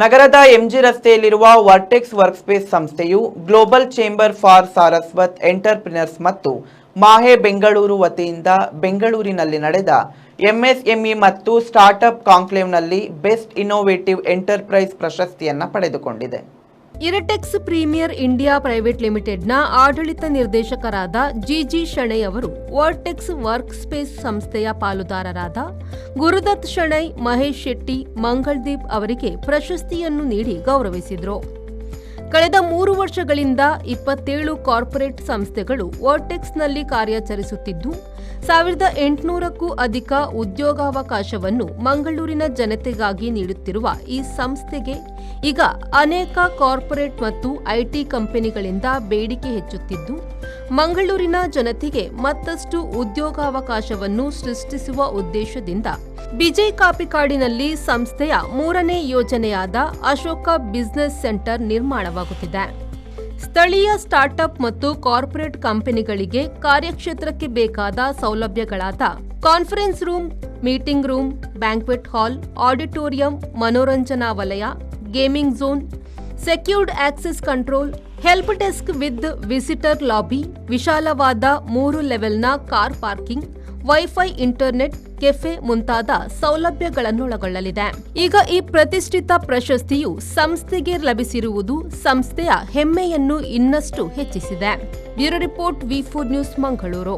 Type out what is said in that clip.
ನಗರದ ಎಂಜಿ ರಸ್ತೆಯಲ್ಲಿರುವ vertex workspace ಸಂಸ್ಥೆಯು global chamber for Saraswat entrepreneurs ಮತ್ತು ಮಾಹೆ ಬೆಂಗಳೂರು ವತಿಯಿಂದ ಬೆಂಗಳೂರಿನಲ್ಲಿ ನಡೆದ ಎಂಎಸ್ಎಂಇ ಮತ್ತು ಸ್ಟಾರ್ಟ್ಅಪ್ ಕಾಂಕ್ಲೇವ್ನಲ್ಲಿ ಬೆಸ್ಟ್ ಇನ್ನೋವೇಟಿವ್ ಎಂಟರ್ಪ್ರೈಸ್ ಪ್ರಶಸ್ತಿಯನ್ನು ಪಡೆದುಕೊಂಡಿದೆ. ಇರಟೆಕ್ಸ್ ಪ್ರೀಮಿಯರ್ ಇಂಡಿಯಾ ಪ್ರೈವೇಟ್ ಲಿಮಿಟೆಡ್ನ ಆಡಳಿತ ನಿರ್ದೇಶಕರಾದ ಜಿಜಿ ಶೆಣೈ ಅವರು ವರ್ಟೆಕ್ಸ್ ವರ್ಕ್ ಸ್ಪೇಸ್ ಸಂಸ್ಥೆಯ ಪಾಲುದಾರರಾದ ಗುರುದತ್ ಶೆಣೈ, ಮಹೇಶ್ ಶೆಟ್ಟಿ, ಮಂಗಳ್ದೀಪ್ ಅವರಿಗೆ ಪ್ರಶಸ್ತಿಯನ್ನು ನೀಡಿ ಗೌರವಿಸಿದರು. ಕಳೆದ 3 ವರ್ಷಗಳಿಂದ 27 ಕಾರ್ಪೊರೇಟ್ ಸಂಸ್ಥೆಗಳು ವರ್ಟೆಕ್ಸ್ನಲ್ಲಿ ಕಾರ್ಯಾಚರಿಸುತ್ತಿದ್ದು 1800ಕ್ಕೂ ಅಧಿಕ ಉದ್ಯೋಗಾವಕಾಶವನ್ನು ಮಂಗಳೂರಿನ ಜನತೆಗಾಗಿ ನೀಡುತ್ತಿರುವ ಈ ಸಂಸ್ಥೆಗೆ ಈಗ ಅನೇಕ ಕಾರ್ಪೊರೇಟ್ ಮತ್ತು ಐಟಿ ಕಂಪನಿಗಳಿಂದ ಬೇಡಿಕೆ ಹೆಚ್ಚುತ್ತಿದ್ದು ಮಂಗಳೂರಿನ ಜನತೆಗೆ ಮತ್ತಷ್ಟು ಉದ್ಯೋಗಾವಕಾಶವನ್ನು ಸೃಷ್ಟಿಸುವ ಉದ್ದೇಶದಿಂದ ಬಿಜೈ ಕಾಪಿಕಾಡಿನಲ್ಲಿ ಸಂಸ್ಥೆಯ 3ನೇ ಯೋಜನೆಯಾದ ಅಶೋಕ ಬಿಸಿನೆಸ್ ಸೆಂಟರ್ ನಿರ್ಮಾಣವಾಗುತ್ತಿದೆ. ಸ್ಥಳೀಯ ಸ್ಟಾರ್ಟ್ಅಪ್ ಮತ್ತು ಕಾರ್ಪೊರೇಟ್ ಕಂಪನಿಗಳಿಗೆ ಕಾರ್ಯಕ್ಷೇತ್ರಕ್ಕೆ ಬೇಕಾದ ಸೌಲಭ್ಯಗಳಾದ conference room, meeting room, banquet hall, auditorium, ಮನೋರಂಜನಾ ವಲಯ, gaming zone, secured access control, help desk with visitor lobby, ವಿಶಾಲವಾದ 3 ಲೆವೆಲ್ನ car parking, wifi, internet, cafe ಮುಂತಾದ ಸೌಲಭ್ಯಗಳನ್ನೊಳಗೊಳ್ಳಲಿದೆ. ಈಗ ಈ ಪ್ರತಿಷ್ಠಿತ ಪ್ರಶಸ್ತಿಯು ಸಂಸ್ಥೆಗೆ ಲಭಿಸಿರುವುದು ಸಂಸ್ಥೆಯ ಹೆಮ್ಮೆಯನ್ನು ಇನ್ನಷ್ಟು ಹೆಚ್ಚಿಸಿದೆ. ಬ್ಯೂರೋ ರಿಪೋರ್ಟ್, ವಿ4 ನ್ಯೂಸ್, ಮಂಗಳೂರು.